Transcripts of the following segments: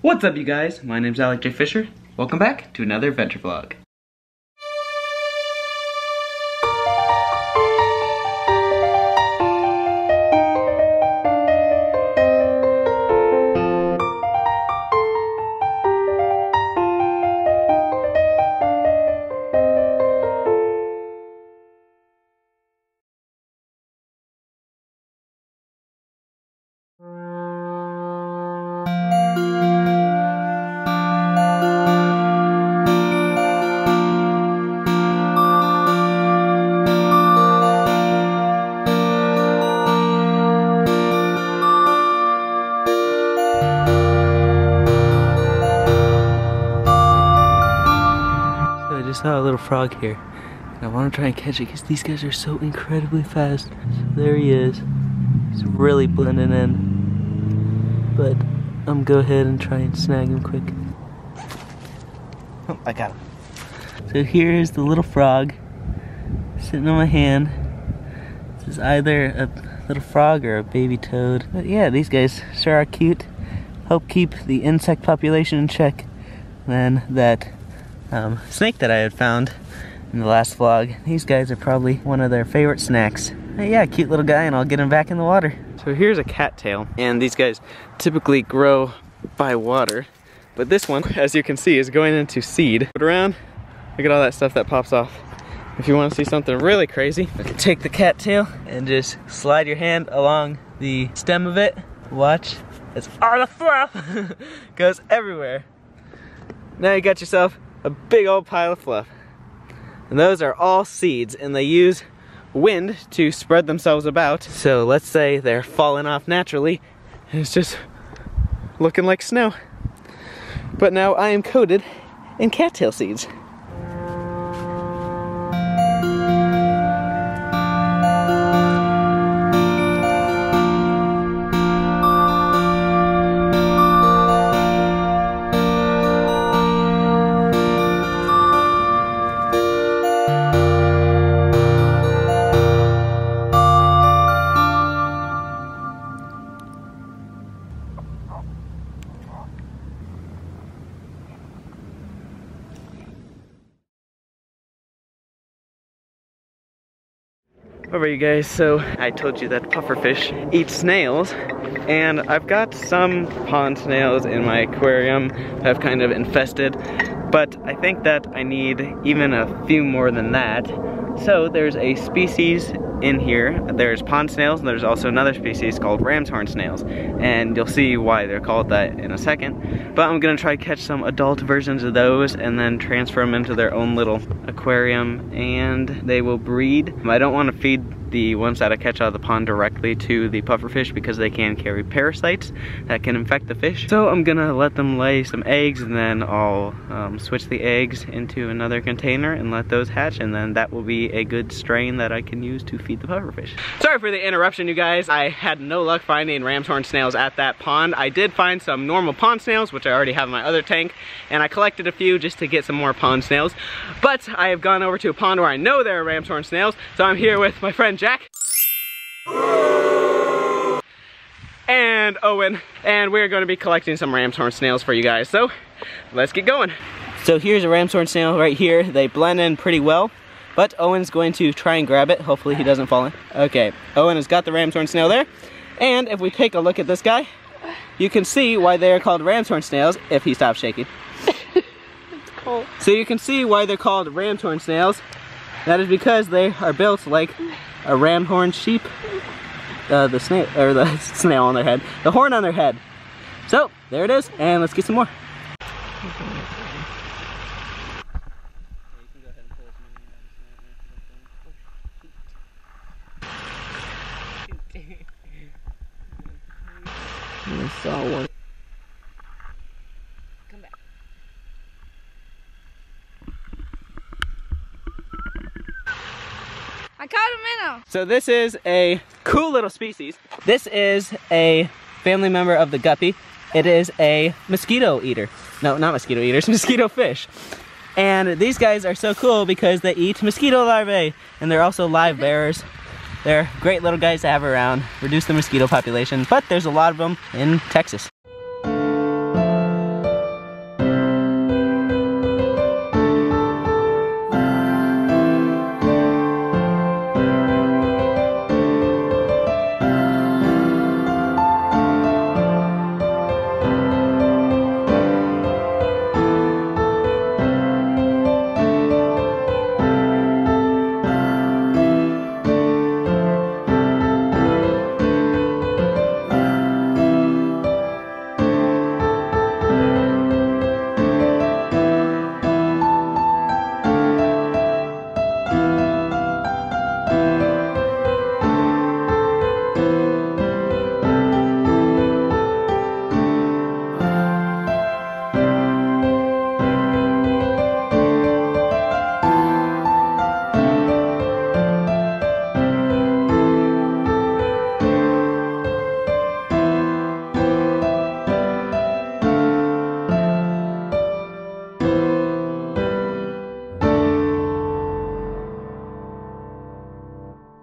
What's up, you guys? My name's Alec J. Fisher. Welcome back to another adventure vlog. I saw a little frog here, and I want to try and catch it because these guys are so incredibly fast. So there he is. He's really blending in, but I'm gonna go ahead and try and snag him quick. Oh, I got him. So here's the little frog sitting on my hand. This is either a little frog or a baby toad. But yeah, these guys sure are cute. Help keep the insect population in check. Then that snake that I had found in the last vlog, these guys are probably one of their favorite snacks. Hey, yeah, cute little guy, and I'll get him back in the water. So here's a cattail, and these guys typically grow by water, but this one, as you can see, is going into seed. Put around, look at all that stuff that pops off. If you want to see something really crazy, you can take the cattail and just slide your hand along the stem of it. Watch, it's all the fluff goes everywhere. Now you got yourself a big old pile of fluff. And those are all seeds, and they use wind to spread themselves about. So let's say they're falling off naturally, and it's just looking like snow. But now I am coated in cattail seeds. Alright, you guys, so I told you that pufferfish eat snails, and I've got some pond snails in my aquarium that have kind of infested, but I think that I need even a few more than that. So there's a species in here, there's pond snails, and there's also another species called ram's horn snails, and you'll see why they're called that in a second. But I'm gonna try to catch some adult versions of those and then transfer them into their own little aquarium, and they will breed. I don't want to feed the ones that I catch out of the pond directly to the pufferfish because they can carry parasites that can infect the fish. So I'm gonna let them lay some eggs, and then I'll switch the eggs into another container and let those hatch, and then that will be a good strain that I can use to feed the pufferfish. Sorry for the interruption, you guys. I had no luck finding ram's horn snails at that pond. I did find some normal pond snails, which I already have in my other tank, and I collected a few just to get some more pond snails. But I have gone over to a pond where I know there are ram's horn snails, so I'm here with my friend Jack and Owen, and we're going to be collecting some ram's horn snails for you guys. So let's get going. So here's a ram's horn snail right here. They blend in pretty well, but Owen's going to try and grab it. Hopefully he doesn't fall in. Okay, Owen has got the ram's horn snail there, and if we take a look at this guy, you can see why they are called ram's horn snails if he stops shaking. It's cold. So you can see why they're called ram's horn snails. That is because they are built like a ram horn sheep. The snail on their head. The horn on their head. So, there it is, and let's get some more. I saw one. Come back. I caught a minnow. So this is a cool little species. This is a family member of the guppy. It is a mosquito eater. No, not mosquito eaters, mosquito fish. And these guys are so cool because they eat mosquito larvae, and they're also live bearers. They're great little guys to have around, reduce the mosquito population, but there's a lot of them in Texas.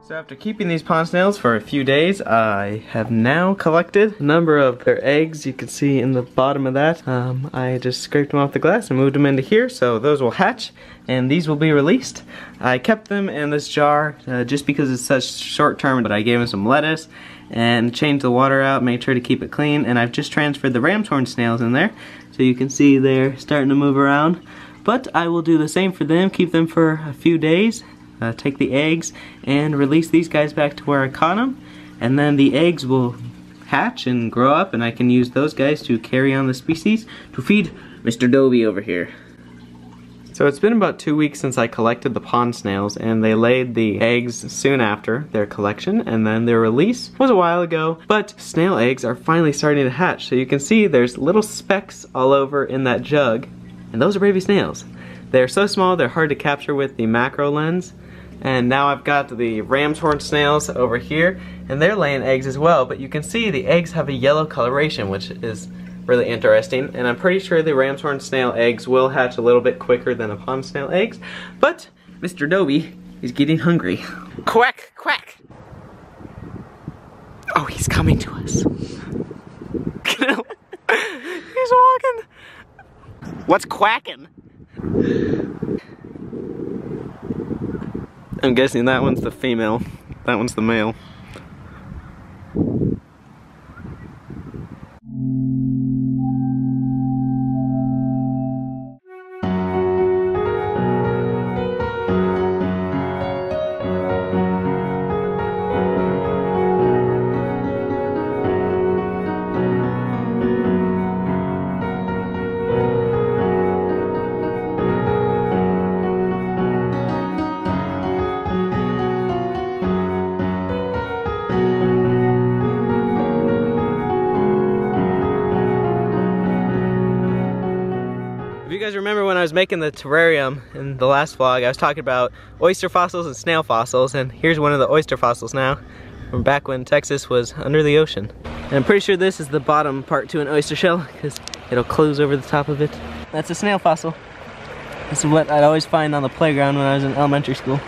So after keeping these pond snails for a few days, I have now collected a number of their eggs. You can see in the bottom of that. I just scraped them off the glass and moved them into here, so those will hatch and these will be released. I kept them in this jar just because it's such short term, but I gave them some lettuce and changed the water out, made sure to keep it clean, and I've just transferred the ram's horn snails in there. So you can see they're starting to move around. But I will do the same for them, keep them for a few days. Take the eggs and release these guys back to where I caught them, and then the eggs will hatch and grow up, and I can use those guys to carry on the species to feed Mr. Dobie over here. So it's been about 2 weeks since I collected the pond snails, and they laid the eggs soon after their collection, and then their release was a while ago. But snail eggs are finally starting to hatch, so you can see there's little specks all over in that jug, and those are baby snails. They're so small they're hard to capture with the macro lens. And now I've got the ram's horn snails over here, and they're laying eggs as well, but you can see the eggs have a yellow coloration, which is really interesting, and I'm pretty sure the ram's horn snail eggs will hatch a little bit quicker than the pond snail eggs, but Mr. Dobie is getting hungry. Quack, quack! Oh, he's coming to us. He's walking. What's quacking? I'm guessing that one's the female, that one's the male. If you guys remember when I was making the terrarium in the last vlog, I was talking about oyster fossils and snail fossils, and here's one of the oyster fossils now, from back when Texas was under the ocean. And I'm pretty sure this is the bottom part to an oyster shell, because it'll close over the top of it. That's a snail fossil. This is what I'd always find on the playground when I was in elementary school.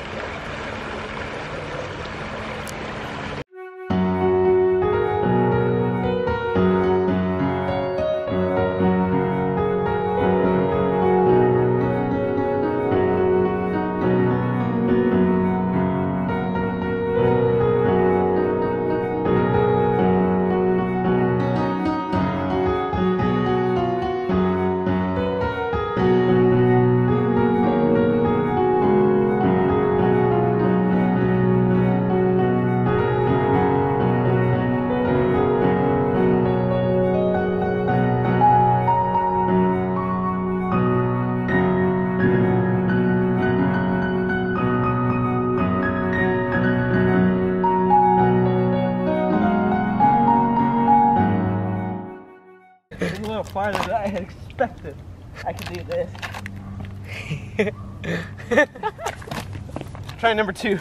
A little farther than I had expected. I can do this. Try number 2.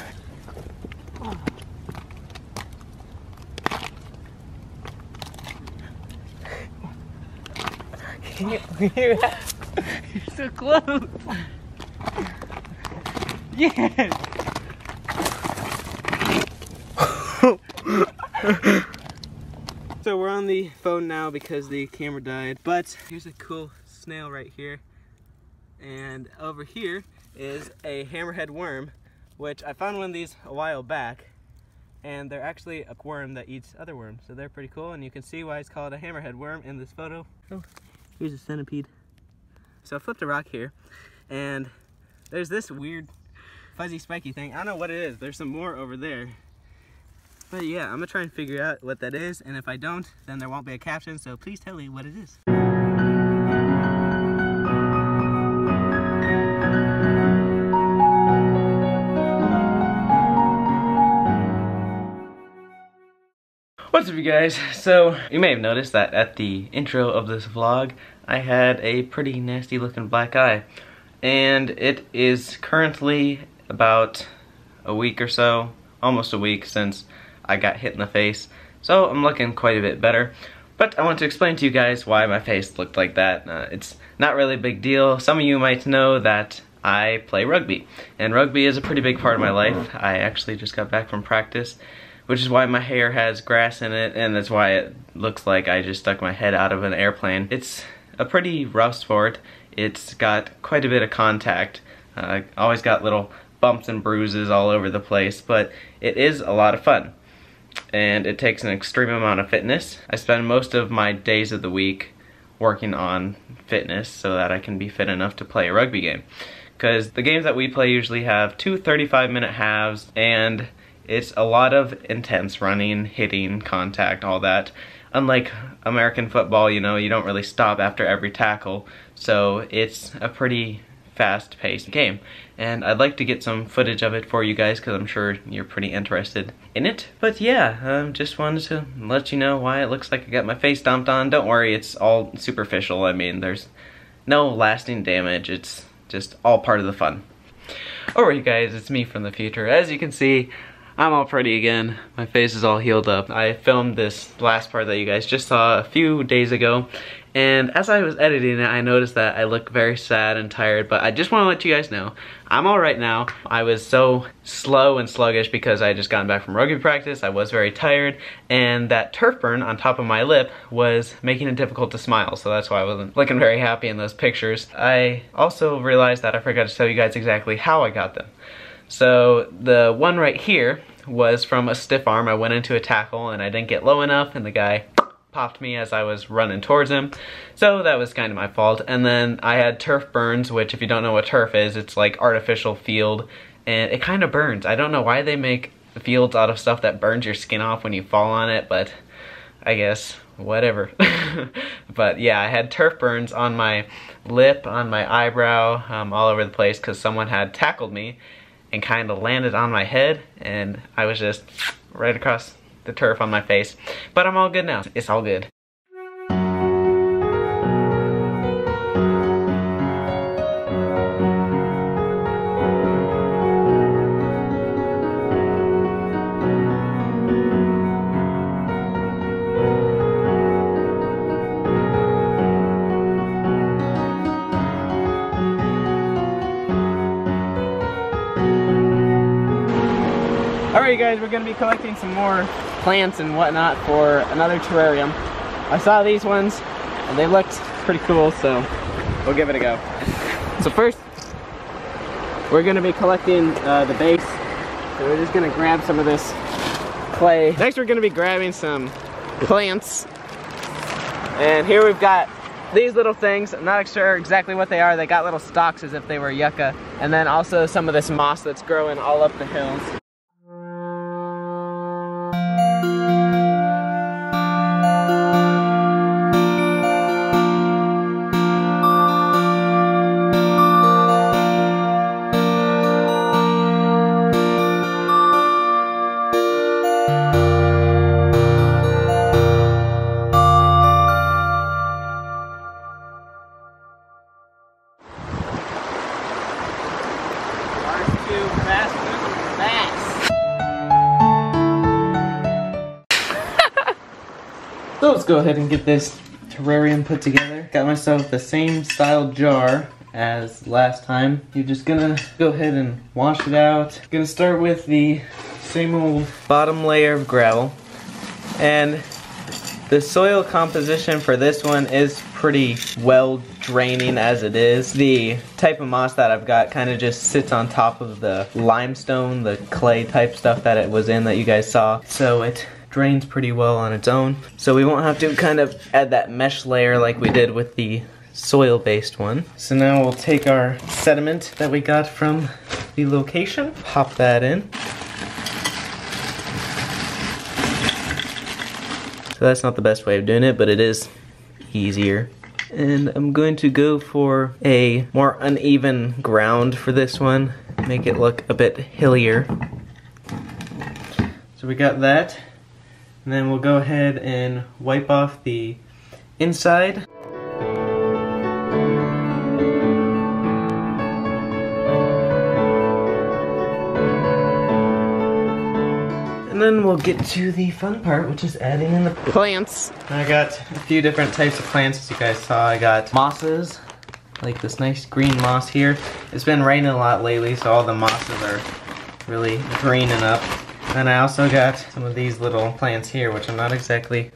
Can you hear that? You're so close. Yes. So we're on the phone now because the camera died, but here's a cool snail right here. And over here is a hammerhead worm, which I found one of these a while back, and they're actually a worm that eats other worms, so they're pretty cool, and you can see why it's called a hammerhead worm in this photo. Oh, here's a centipede. So I flipped a rock here, and there's this weird fuzzy spiky thing. I don't know what it is. There's some more over there. But yeah, I'm gonna try and figure out what that is, and if I don't, then there won't be a caption, so please tell me what it is. What's up, you guys? So, you may have noticed that at the intro of this vlog, I had a pretty nasty looking black eye. And it is currently about a week or so, almost a week since I got hit in the face, so I'm looking quite a bit better. But I want to explain to you guys why my face looked like that. It's not really a big deal. Some of you might know that I play rugby. And rugby is a pretty big part of my life. I actually just got back from practice, which is why my hair has grass in it, and that's why it looks like I just stuck my head out of an airplane. It's a pretty rough sport. It's got quite a bit of contact. Always got little bumps and bruises all over the place, but it is a lot of fun. And it takes an extreme amount of fitness. I spend most of my days of the week working on fitness so that I can be fit enough to play a rugby game. Because the games that we play usually have 2 35-minute halves, and it's a lot of intense running, hitting, contact, all that. Unlike American football, you know, you don't really stop after every tackle, so it's a pretty fast-paced game. And I'd like to get some footage of it for you guys because I'm sure you're pretty interested in it. But yeah, just wanted to let you know why it looks like I got my face stomped on. Don't worry, it's all superficial. I mean, there's no lasting damage. It's just all part of the fun. Alright guys, it's me from the future. As you can see, I'm all pretty again. My face is all healed up. I filmed this last part that you guys just saw a few days ago, and as I was editing it, I noticed that I look very sad and tired, but I just want to let you guys know, I'm all right now. I was so slow and sluggish because I had just gotten back from rugby practice. I was very tired, and that turf burn on top of my lip was making it difficult to smile, so that's why I wasn't looking very happy in those pictures. I also realized that I forgot to tell you guys exactly how I got them. So the one right here was from a stiff arm. I went into a tackle and I didn't get low enough, and the guy popped me as I was running towards him. So that was kind of my fault. And then I had turf burns, which if you don't know what turf is, it's like artificial field, and it kind of burns. I don't know why they make fields out of stuff that burns your skin off when you fall on it, but I guess whatever. But yeah, I had turf burns on my lip, on my eyebrow, all over the place because someone had tackled me and kind of landed on my head, and I was just right across the turf on my face. But I'm all good now. It's all good. Alright guys, we're going to be collecting some more plants and whatnot for another terrarium. I saw these ones and they looked pretty cool, so we'll give it a go. So first, we're going to be collecting the base. So we're just going to grab some of this clay. Next we're going to be grabbing some plants. And here we've got these little things. I'm not sure exactly what they are. They got little stalks as if they were yucca. And then also some of this moss that's growing all up the hills. So let's go ahead and get this terrarium put together. Got myself the same style jar as last time. You're just gonna go ahead and wash it out. Gonna start with the same old bottom layer of gravel. And the soil composition for this one is pretty well draining as it is. The type of moss that I've got kind of just sits on top of the limestone, the clay type stuff that it was in that you guys saw. So it drains pretty well on its own. So we won't have to kind of add that mesh layer like we did with the soil-based one. So now we'll take our sediment that we got from the location, pop that in. So that's not the best way of doing it, but it is easier. And I'm going to go for a more uneven ground for this one, make it look a bit hillier. So we got that. And then we'll go ahead and wipe off the inside. And then we'll get to the fun part, which is adding in the plants. I got a few different types of plants, as you guys saw. I got mosses, like this nice green moss here. It's been raining a lot lately, so all the mosses are really greening up. And I also got some of these little plants here, which I'm not exactly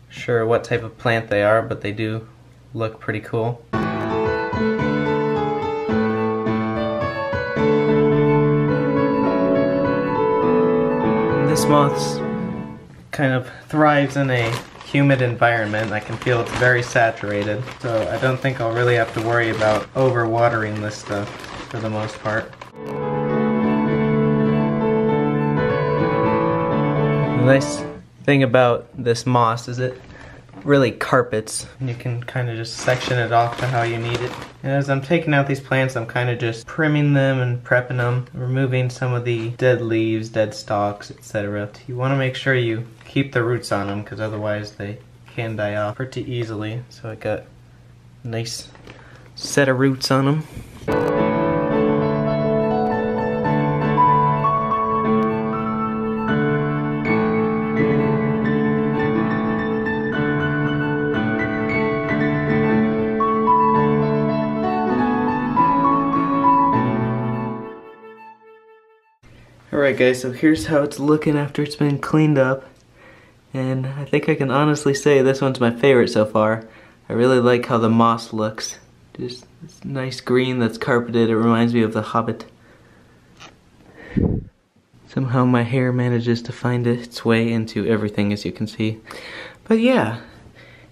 sure what type of plant they are, but they do look pretty cool. This moth kind of thrives in a humid environment. I can feel it's very saturated, so I don't think I'll really have to worry about over-watering this stuff for the most part. The nice thing about this moss is it really carpets. You can kind of just section it off to how you need it. And as I'm taking out these plants, I'm kind of just trimming them and prepping them, removing some of the dead leaves, dead stalks, etc. You want to make sure you keep the roots on them, because otherwise they can die off pretty easily. So I got a nice set of roots on them. Alright guys, so here's how it's looking after it's been cleaned up. And I think I can honestly say this one's my favorite so far. I really like how the moss looks. Just this nice green that's carpeted. It reminds me of The Hobbit. Somehow my hair manages to find its way into everything, as you can see. But yeah,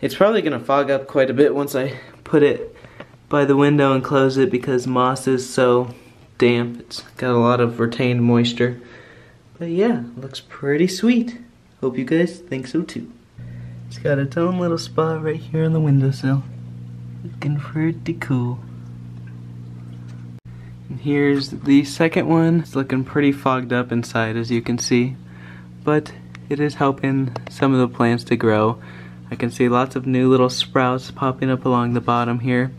it's probably gonna fog up quite a bit once I put it by the window and close it, because moss is so damp. It's got a lot of retained moisture. But yeah, looks pretty sweet. Hope you guys think so too. It's got its own little spot right here on the windowsill. Looking pretty cool. And here's the second one. It's looking pretty fogged up inside, as you can see. But it is helping some of the plants to grow. I can see lots of new little sprouts popping up along the bottom here.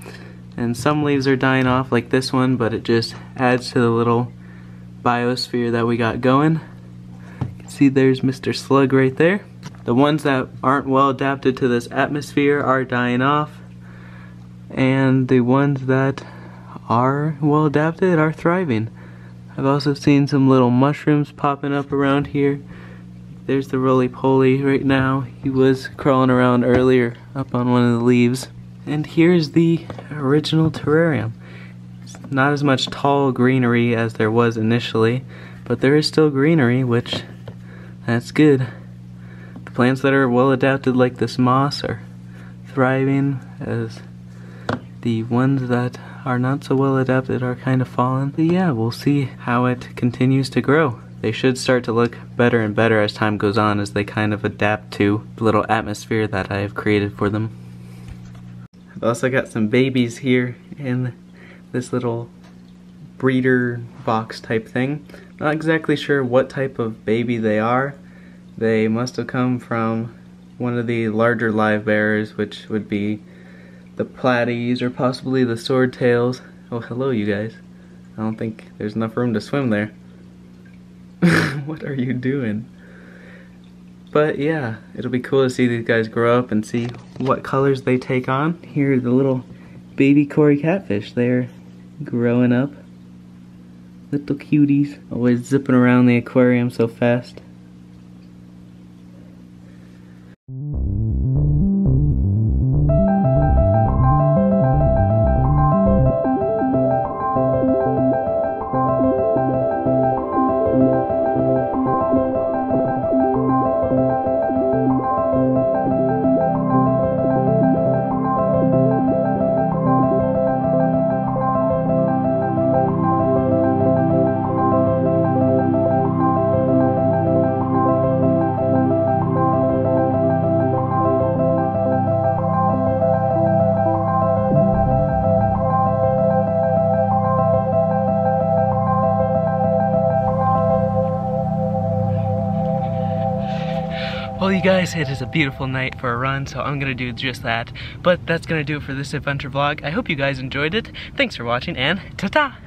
And some leaves are dying off like this one, but it just adds to the little biosphere that we got going. You can see there's Mr. Slug right there. The ones that aren't well adapted to this atmosphere are dying off, and the ones that are well adapted are thriving. I've also seen some little mushrooms popping up around here. There's the roly-poly right now. He was crawling around earlier up on one of the leaves. And here's the original terrarium. It's not as much tall greenery as there was initially, but there is still greenery, which, that's good. The plants that are well adapted like this moss are thriving, as the ones that are not so well adapted are kind of falling. But yeah, we'll see how it continues to grow. They should start to look better and better as time goes on, as they kind of adapt to the little atmosphere that I have created for them. I've also got some babies here in this little breeder box type thing. Not exactly sure what type of baby they are. They must have come from one of the larger live bearers, which would be the platies or possibly the swordtails. Oh, hello you guys. I don't think there's enough room to swim there. What are you doing? But yeah, it'll be cool to see these guys grow up and see what colors they take on. Here are the little baby Cory catfish. They're growing up. Little cuties. Always zipping around the aquarium so fast. Well, you guys, it is a beautiful night for a run, so I'm gonna do just that. But that's gonna do it for this adventure vlog. I hope you guys enjoyed it. Thanks for watching, and ta-ta!